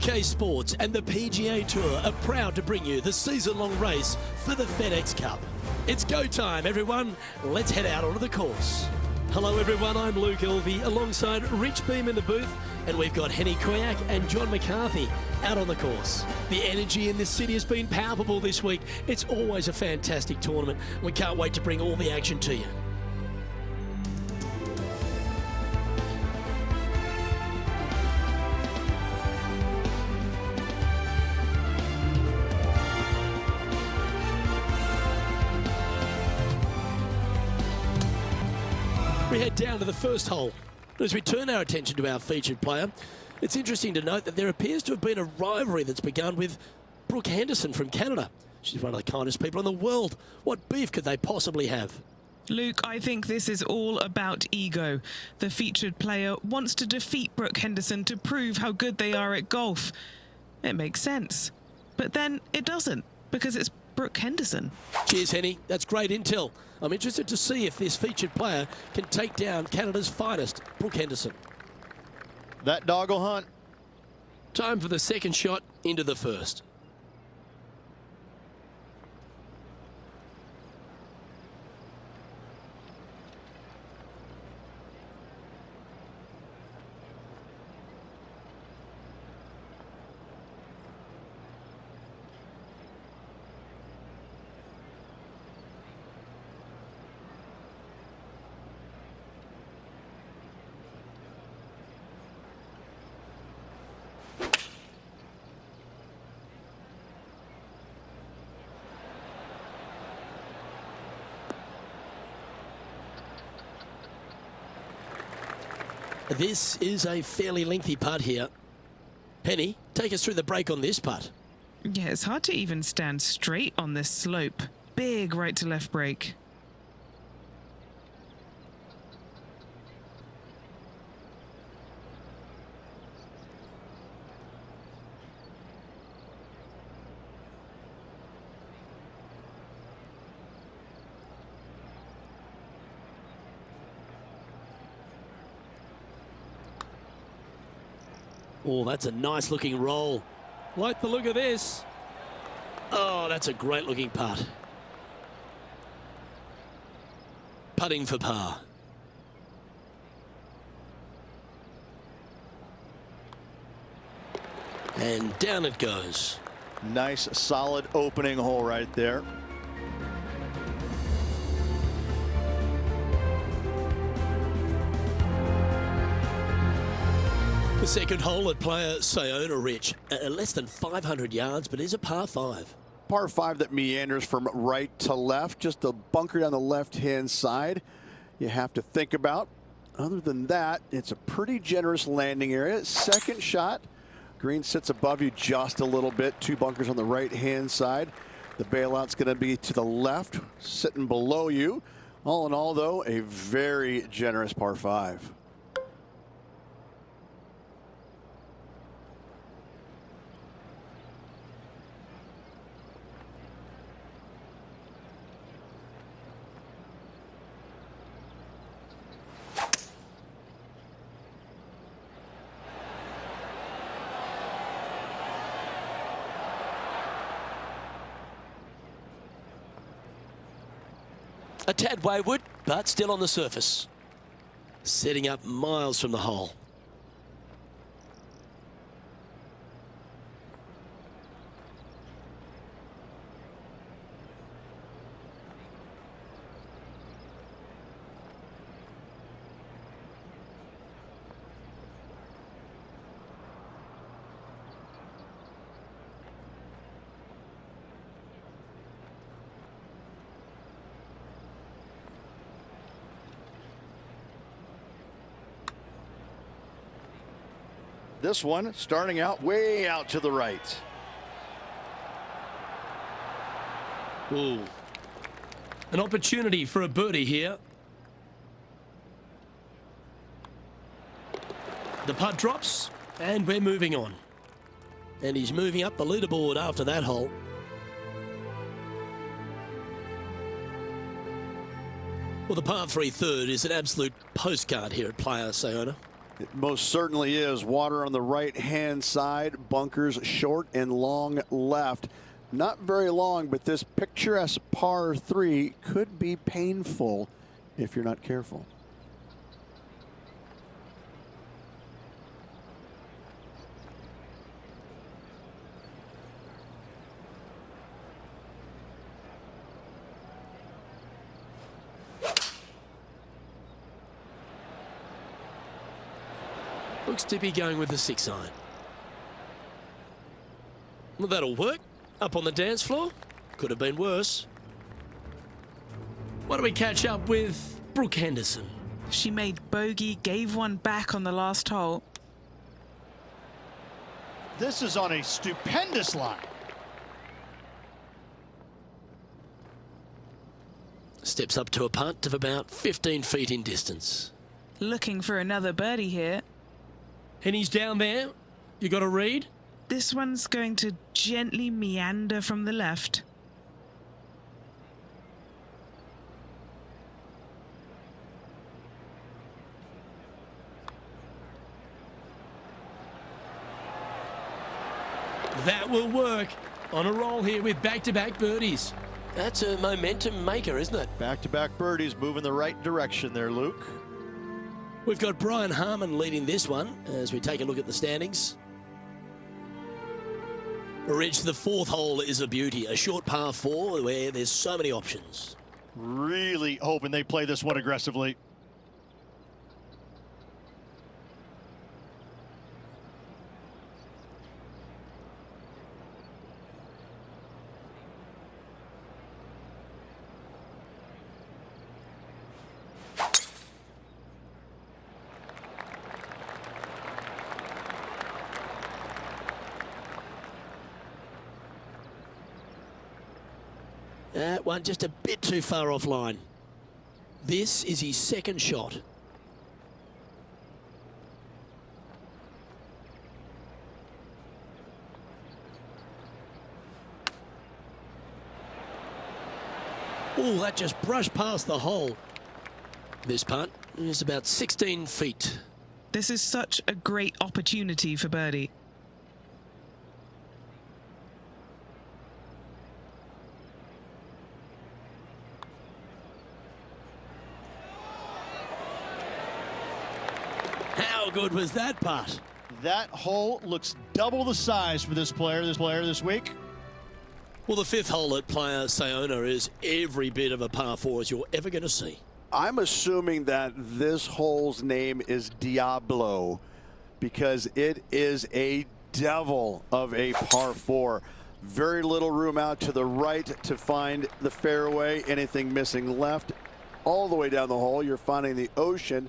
UK Sports and the PGA Tour are proud to bring you the season-long race for the FedEx Cup. It's go time, everyone. Let's head out onto the course. Hello, everyone. I'm Luke Elvey alongside Rich Beam in the booth, and we've got Henny Koyak and John McCarthy out on the course. The energy in this city has been palpable this week. It's always a fantastic tournament. We can't wait to bring all the action to you. We head down to the first hole. As we turn our attention to our featured player, it's interesting to note that there appears to have been a rivalry that's begun with Brooke Henderson from Canada. She's one of the kindest people in the world. What beef could they possibly have? Luke, I think this is all about ego. The featured player wants to defeat Brooke Henderson to prove how good they are at golf. It makes sense. But then it doesn't, because it's Brooke Henderson. Cheers, Henny. That's great intel. I'm interested to see if this featured player can take down Canada's finest, Brooke Henderson. That dog will hunt. Time for the second shot into the first. This is a fairly lengthy putt here. Henny, take us through the break on this putt. Yeah, it's hard to even stand straight on this slope. Big right to left break. Oh, that's a nice looking roll. Like the look of this. Oh, that's a great looking putt. Putting for par. And down it goes. Nice, solid opening hole right there. The second hole at Playa, Saona, Rich. Less than 500 yards, but is a par 5. Par 5 that meanders from right to left. Just a bunker down the left-hand side you have to think about. Other than that, it's a pretty generous landing area. Second shot. Green sits above you just a little bit. 2 bunkers on the right-hand side. The bailout's going to be to the left, sitting below you. All in all, though, a very generous par 5. A tad wayward, but still on the surface. Setting up miles from the hole. This one starting out way out to the right. Ooh. An opportunity for a birdie here. The putt drops, and we're moving on. And he's moving up the leaderboard after that hole. Well, the par 3 third is an absolute postcard here at Playa, Saona. It most certainly is. Water on the right-hand side, bunkers short and long left. Not very long, but this picturesque par 3 could be painful if you're not careful. Looks to be going with the 6-iron. Well, that'll work. Up on the dance floor. Could have been worse. Why don't we catch up with Brooke Henderson? She made bogey, gave one back on the last hole. This is on a stupendous line. Steps up to a putt of about 15 feet in distance. Looking for another birdie here. And he's down there. You got a read? This one's going to gently meander from the left. That will work. On a roll here with back-to-back birdies. That's a momentum maker, isn't it? Back-to-back birdies, moving the right direction there, Luke. We've got Brian Harmon leading this one as we take a look at the standings. Rich, the 4th hole is a beauty. A short par 4 where there's so many options. Really hoping they play this one aggressively. That one just a bit too far offline. This is his 2nd shot. Oh, that just brushed past the hole. This putt is about 16 feet. This is such a great opportunity for birdie. How good was that putt? That hole looks double the size for this player this week. Well, the 5th hole at Playa, Saona is every bit of a par 4 as you're ever going to see. I'm assuming that this hole's name is Diablo because it is a devil of a par 4. Very little room out to the right to find the fairway. Anything missing left, all the way down the hole, you're finding the ocean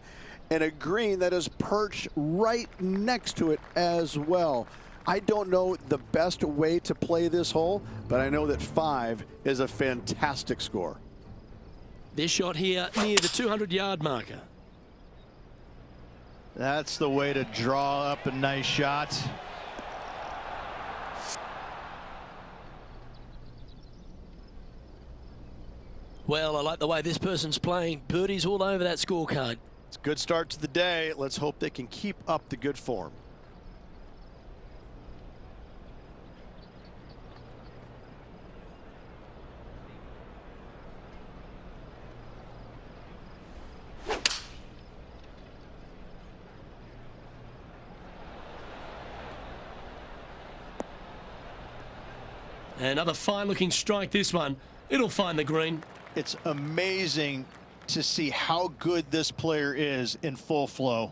and a green that is perched right next to it as well. I don't know the best way to play this hole, but I know that 5 is a fantastic score. This shot here near the 200-yard marker. That's the way to draw up a nice shot. Well, I like the way this person's playing. Birdies all over that scorecard. It's a good start to the day. Let's hope they can keep up the good form. Another fine-looking strike, this one. It'll find the green. It's amazing to see how good this player is in full flow.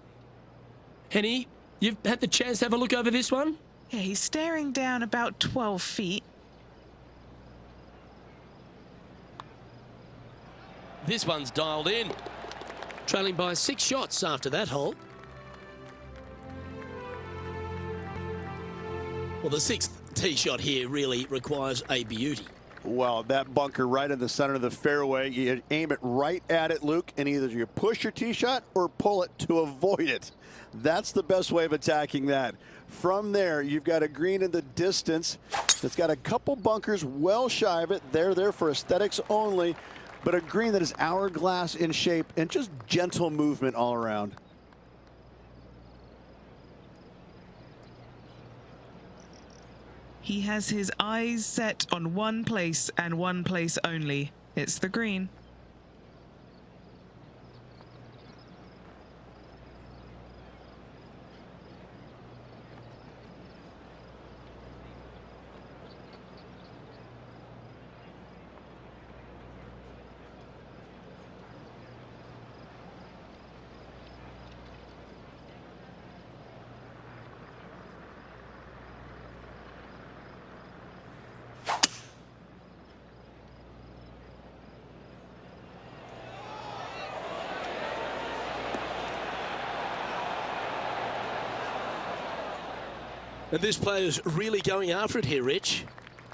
Henny, you've had the chance to have a look over this one? Yeah, he's staring down about 12 feet. This one's dialed in. Trailing by 6 shots after that hole. Well, the 6th tee shot here really requires a beauty. Well, that bunker right in the center of the fairway, you aim it right at it, Luke, and either you push your tee shot or pull it to avoid it. That's the best way of attacking that. From there, you've got a green in the distance that's got a couple bunkers well shy of it. They're there for aesthetics only, but a green that is hourglass in shape and just gentle movement all around. He has his eyes set on one place and one place only. It's the green. And this player's really going after it here, Rich.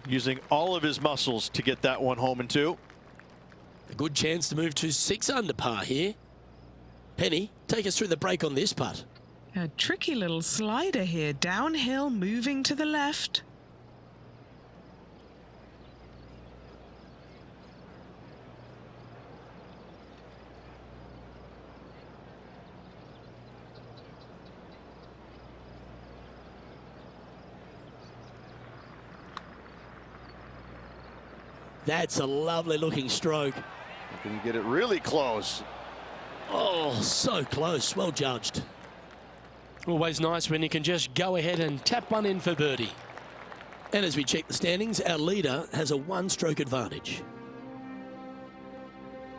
Using all of his muscles to get that one home in two. A good chance to move to 6 under par here. Penny, take us through the break on this putt. A tricky little slider here, downhill, moving to the left. That's a lovely looking stroke. Can you get it really close? Oh, so close. Well judged. Always nice when you can just go ahead and tap one in for birdie. And as we check the standings, our leader has a 1-stroke advantage.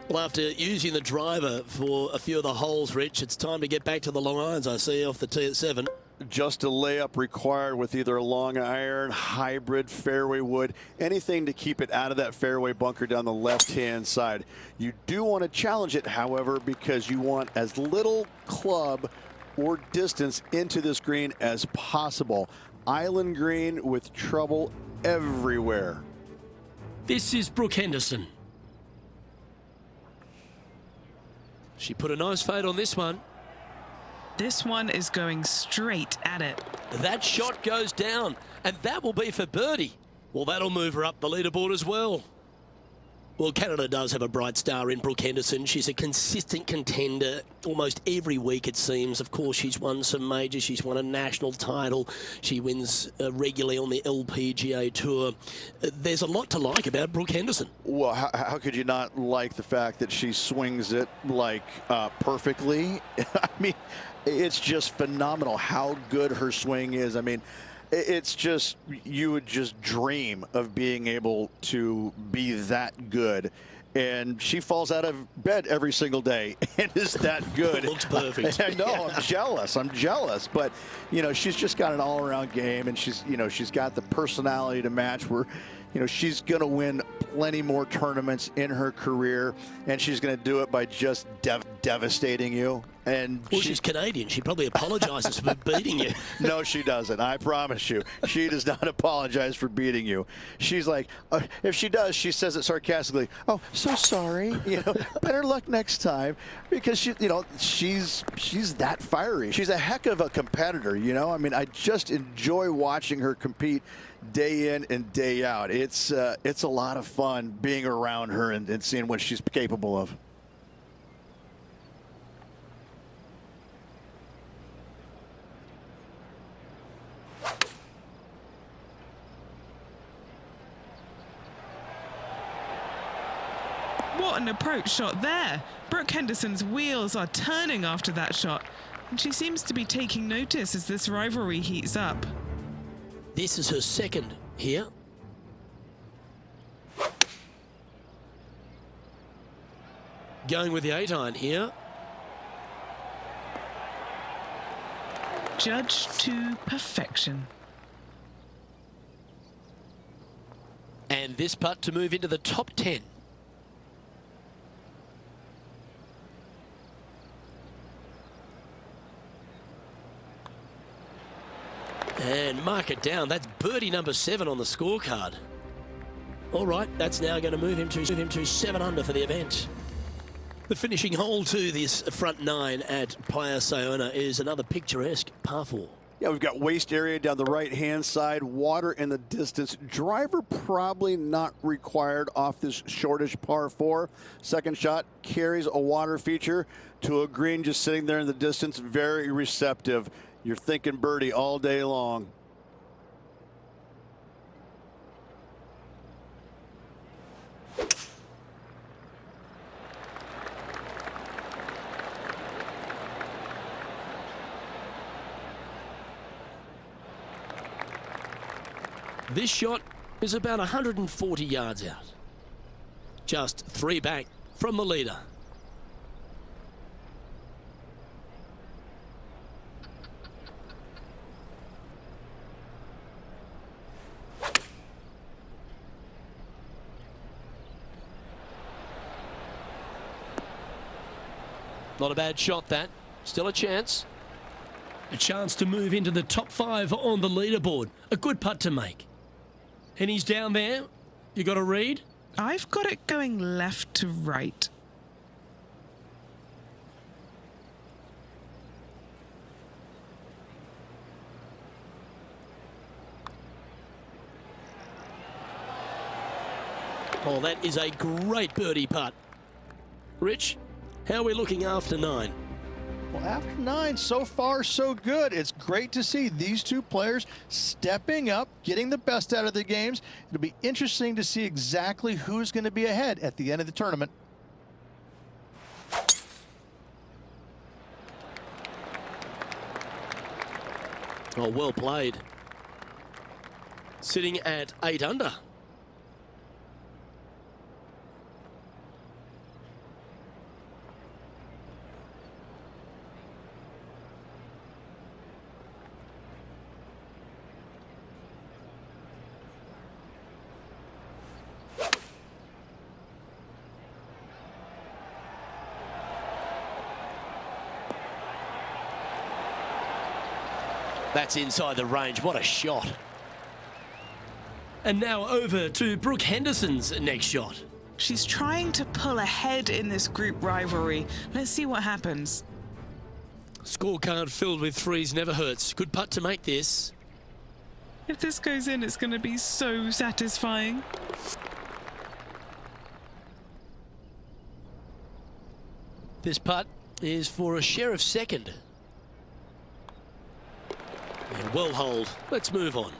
Well, after using the driver for a few of the holes, Rich, it's time to get back to the long irons, I see, off the tee at 7. Just a layup required with either a long iron, hybrid, fairway wood, anything to keep it out of that fairway bunker down the left-hand side. You do want to challenge it, however, because you want as little club or distance into this green as possible. Island green with trouble everywhere. This is Brooke Henderson. She put a nice fade on this one. This one is going straight at it. That shot goes down, and that will be for birdie. Well, that'll move her up the leaderboard as well. Well, Canada does have a bright star in Brooke Henderson. She's a consistent contender almost every week, it seems. Of course, she's won some majors. She's won a national title. She wins regularly on the LPGA Tour. There's a lot to like about Brooke Henderson. Well, how could you not like the fact that she swings it like perfectly? I mean, it's just phenomenal how good her swing is. I mean, it's just, you would just dream of being able to be that good. And she falls out of bed every single day and is that good. Looks perfect. I know, I'm jealous. I'm jealous. But, you know, she's just got an all-around game, and she's, you know, she's got the personality to match where, you know, she's going to win plenty more tournaments in her career, and she's going to do it by just devastating you. And well, she's Canadian. She probably apologizes for beating you. No, she doesn't. I promise you. She does not apologize for beating you. She's like, if she does, she says it sarcastically. Oh, so sorry. You know, better luck next time. Because she, you know, she's that fiery. She's a heck of a competitor. You know, I mean, I just enjoy watching her compete day in and day out. It's a lot of fun being around her and seeing what she's capable of. What an approach shot there. Brooke Henderson's wheels are turning after that shot, and she seems to be taking notice as this rivalry heats up. This is her second here. Going with the 8-iron here. Judged to perfection. And this putt to move into the top 10. And mark it down. That's birdie number 7 on the scorecard. All right, that's now going to move him to 7 under for the event. The finishing hole to this front 9 at Playa Saona is another picturesque par 4. Yeah, we've got waste area down the right-hand side, water in the distance. Driver probably not required off this shortish par 4. Second shot carries a water feature to a green just sitting there in the distance, very receptive. You're thinking birdie all day long. This shot is about 140 yards out. Just 3 back from the leader. Not a bad shot, that. Still a chance. A chance to move into the top 5 on the leaderboard. A good putt to make. And he's down there. You got a read? I've got it going left to right. Oh, that is a great birdie putt. Rich, how are we looking after 9? Well, after 9, so far so good. It's great to see these two players stepping up, getting the best out of their games. It'll be interesting to see exactly who's going to be ahead at the end of the tournament. Oh, well played. Sitting at 8 under. That's inside the range. What a shot. And now over to Brooke Henderson's next shot. She's trying to pull ahead in this group rivalry. Let's see what happens. Scorecard filled with 3s never hurts. Good putt to make this. If this goes in, it's going to be so satisfying. This putt is for a share of 2nd. And well holed. Let's move on.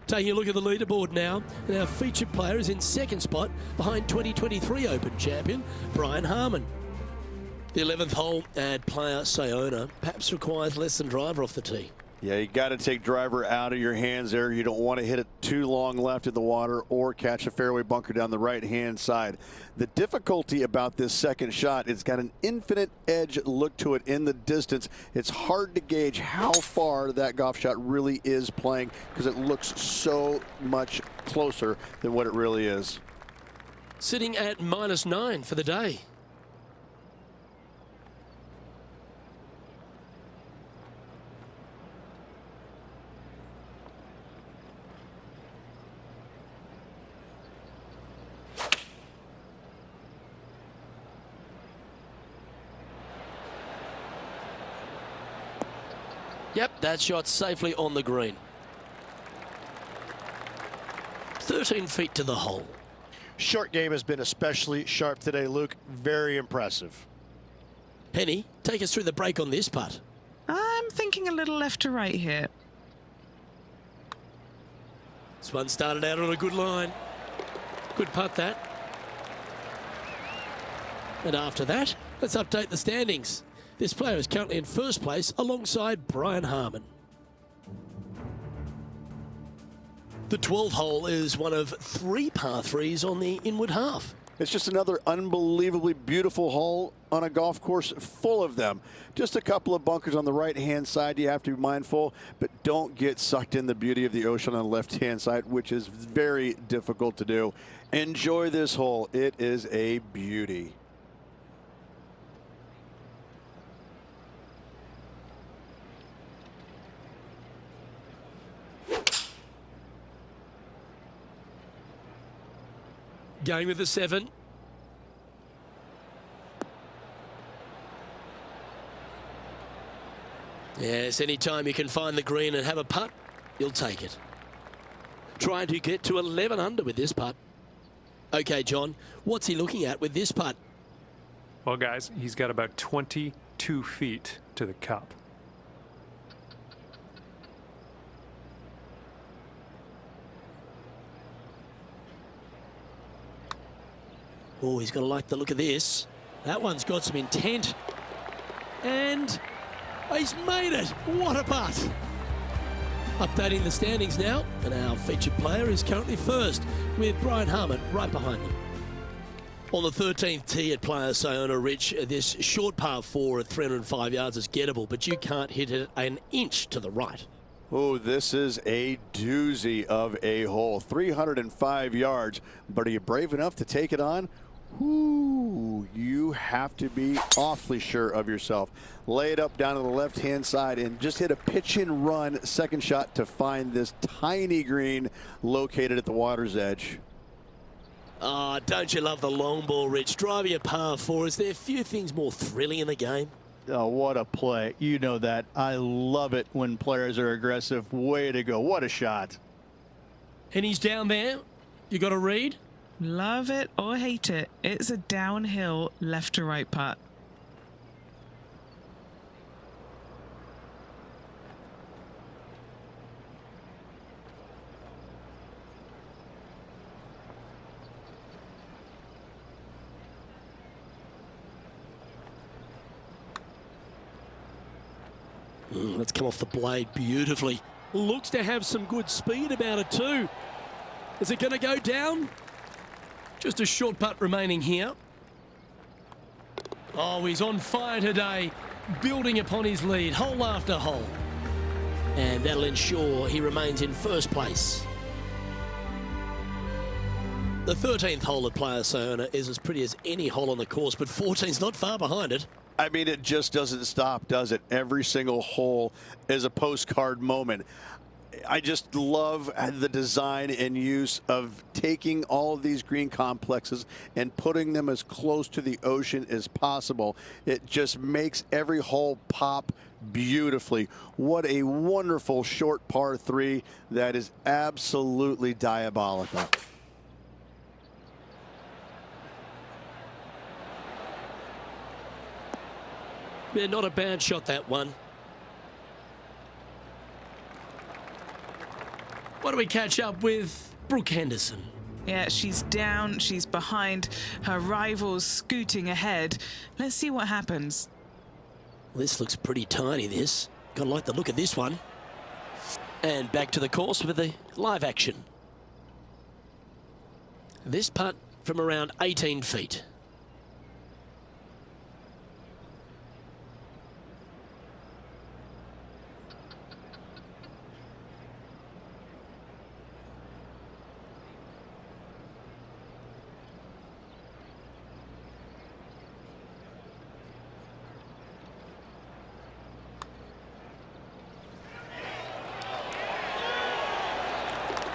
Taking a look at the leaderboard now, and our featured player is in 2nd spot behind 2023 Open champion Brian Harman. The 11th hole at Playa, Saona perhaps requires less than driver off the tee. Yeah, you got to take driver out of your hands there. You don't want to hit it too long left in the water or catch a fairway bunker down the right-hand side. The difficulty about this second shot, it's got an infinite edge look to it in the distance. It's hard to gauge how far that golf shot really is playing because it looks so much closer than what it really is. Sitting at -9 for the day. Yep, that shot's safely on the green. 13 feet to the hole. Short game has been especially sharp today, Luke. Very impressive. Penny, take us through the break on this putt. I'm thinking a little left to right here. This one started out on a good line. Good putt, that. And after that, let's update the standings. This player is currently in 1st place alongside Brian Harman. The 12th hole is one of 3 par 3s on the inward half. It's just another unbelievably beautiful hole on a golf course full of them. Just a couple of bunkers on the right-hand side you have to be mindful, but don't get sucked in the beauty of the ocean on the left-hand side, which is very difficult to do. Enjoy this hole. It is a beauty. Going with the 7. Yes, anytime you can find the green and have a putt, you'll take it. Trying to get to 11 under with this putt. Okay, John, what's he looking at with this putt? Well, guys, he's got about 22 feet to the cup. Oh, he's got to like the look of this. That one's got some intent. And he's made it. What a putt. Updating the standings now, and our featured player is currently first, with Brian Harmon right behind him. On the 13th tee at Playa Saona, Rich, this short par 4 at 305 yards is gettable, but you can't hit it an inch to the right. Oh, this is a doozy of a hole. 305 yards, but are you brave enough to take it on? Ooh, you have to be awfully sure of yourself. Lay it up down to the left-hand side and just hit a pitch and run second shot to find this tiny green located at the water's edge. Ah, don't you love the long ball, Rich? Driving a par 4, is there a few things more thrilling in the game? Oh, what a play. You know that. I love it when players are aggressive. Way to go. What a shot. And he's down there. You got a read? Love it or hate it, it's a downhill left to right putt. Let's come off the blade beautifully. Looks to have some good speed about it too. Is it going to go down? Just a short putt remaining here. Oh, he's on fire today, building upon his lead, hole after hole. And that'll ensure he remains in first place. The 13th hole at Playa Saona is as pretty as any hole on the course, but 14's not far behind it. I mean, it just doesn't stop, does it? Every single hole is a postcard moment. I just love the design and use of taking all of these green complexes and putting them as close to the ocean as possible. It just makes every hole pop beautifully. What a wonderful short par 3 that is absolutely diabolical. Yeah, not a bad shot, that one. Why don't we catch up with Brooke Henderson? Yeah, she's down, she's behind, her rival's scooting ahead. Let's see what happens. This looks pretty tiny, this. Gotta like the look of this one. And back to the course with the live action. This putt from around 18 feet.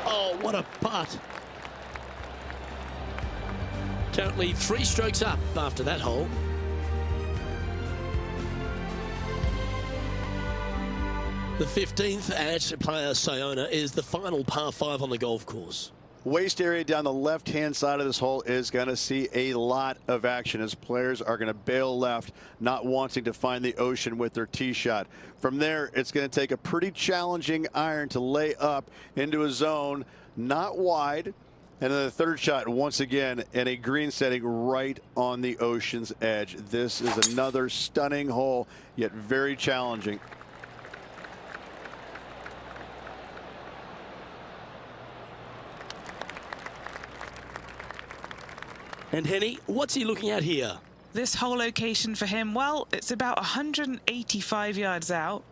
Oh, what a putt. Currently 3 strokes up after that hole. The 15th at Playa Saona is the final par 5 on the golf course. Waist area down the left-hand side of this hole is going to see a lot of action as players are going to bail left, not wanting to find the ocean with their tee shot. From there, it's going to take a pretty challenging iron to lay up into a zone, not wide. And then the third shot, once again, in a green setting right on the ocean's edge. This is another stunning hole, yet very challenging. And Henny, what's he looking at here? This whole location for him, well, it's about 185 yards out.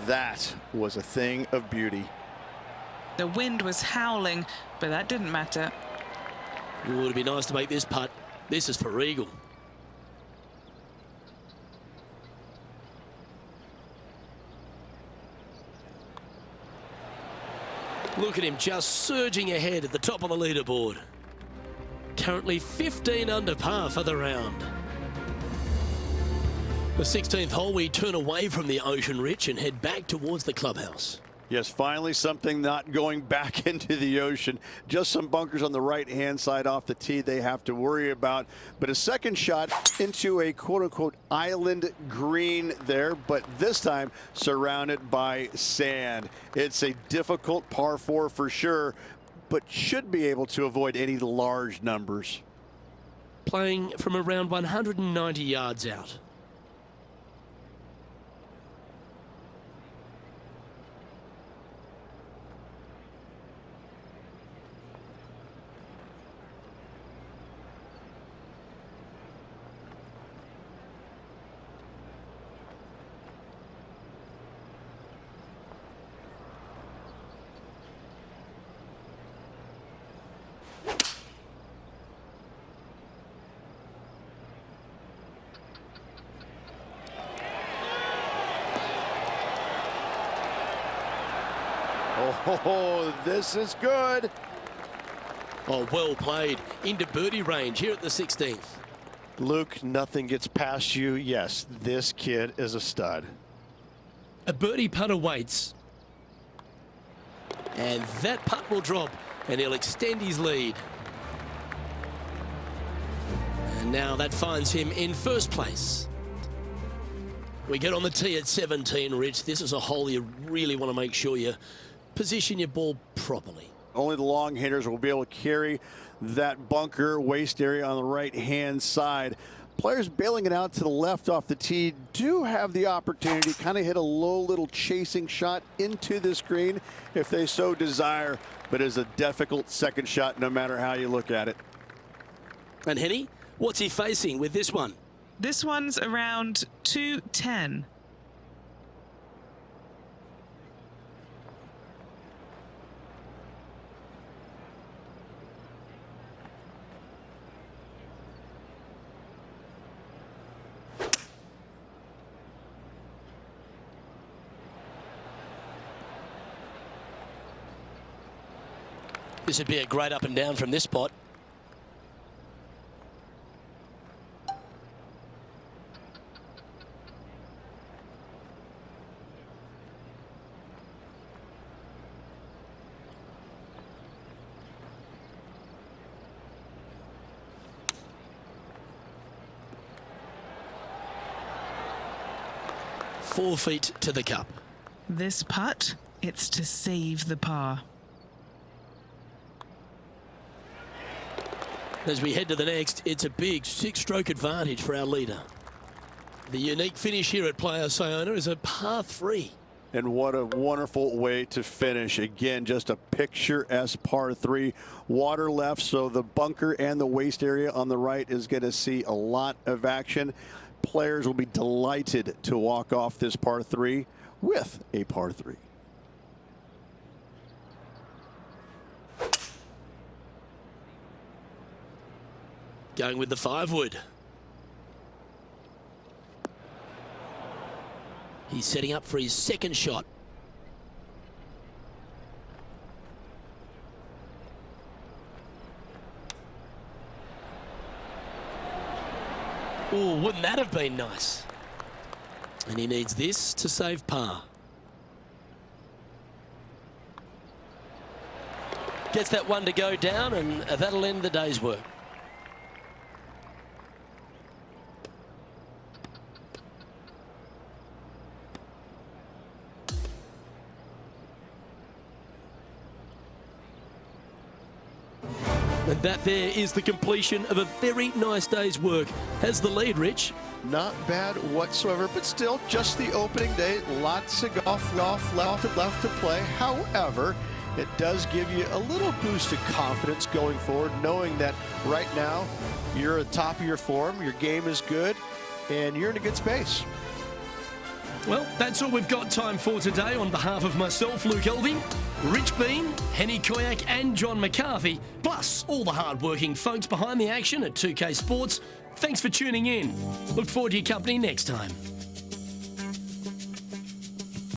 That was a thing of beauty. The wind was howling, but that didn't matter. Ooh, it'd be nice to make this putt. This is for eagle. Look at him just surging ahead at the top of the leaderboard. Currently 15 under par for the round. The 16th hole, we turn away from the ocean, Rich, and head back towards the clubhouse. Yes, finally something not going back into the ocean. Just some bunkers on the right-hand side off the tee they have to worry about. But a second shot into a quote-unquote island green there, but this time surrounded by sand. It's a difficult par 4 for sure, but should be able to avoid any large numbers. Playing from around 190 yards out. Oh, this is good. Oh, well played. Into birdie range here at the 16th. Luke, nothing gets past you. Yes, this kid is a stud. A birdie putt awaits. And that putt will drop, and he'll extend his lead. And now that finds him in first place. We get on the tee at 17, Rich. This is a hole you really want to make sure you position your ball properly. Only the long hitters will be able to carry that bunker waist area on the right-hand side. Players bailing it out to the left off the tee do have the opportunity to kind of hit a low little chasing shot into this green if they so desire, but it's a difficult second shot no matter how you look at it. And Henny, what's he facing with this one? This one's around 210. This would be a great up and down from this spot. Four feet to the cup. This putt, it's to save the par. As we head to the next, it's a big 6-stroke advantage for our leader. The unique finish here at Playa Saona is a par 3. And what a wonderful way to finish. Again, just a picturesque par 3. Water left, so the bunker and the waist area on the right is going to see a lot of action. Players will be delighted to walk off this par 3 with a par 3. Going with the 5-wood. He's setting up for his second shot. Oh, wouldn't that have been nice? And he needs this to save par. Gets that one to go down, and that'll end the day's work. And that there is the completion of a very nice day's work. Has the lead, Rich? Not bad whatsoever, but still just the opening day. Lots of golf left to play. However, it does give you a little boost of confidence going forward, knowing that right now you're at the top of your form, your game is good, and you're in a good space. Well, that's all we've got time for today. On behalf of myself, Luke Elvey, Rich Bean, Henny Koyak and John McCarthy, plus all the hard-working folks behind the action at 2K Sports, thanks for tuning in. Look forward to your company next time.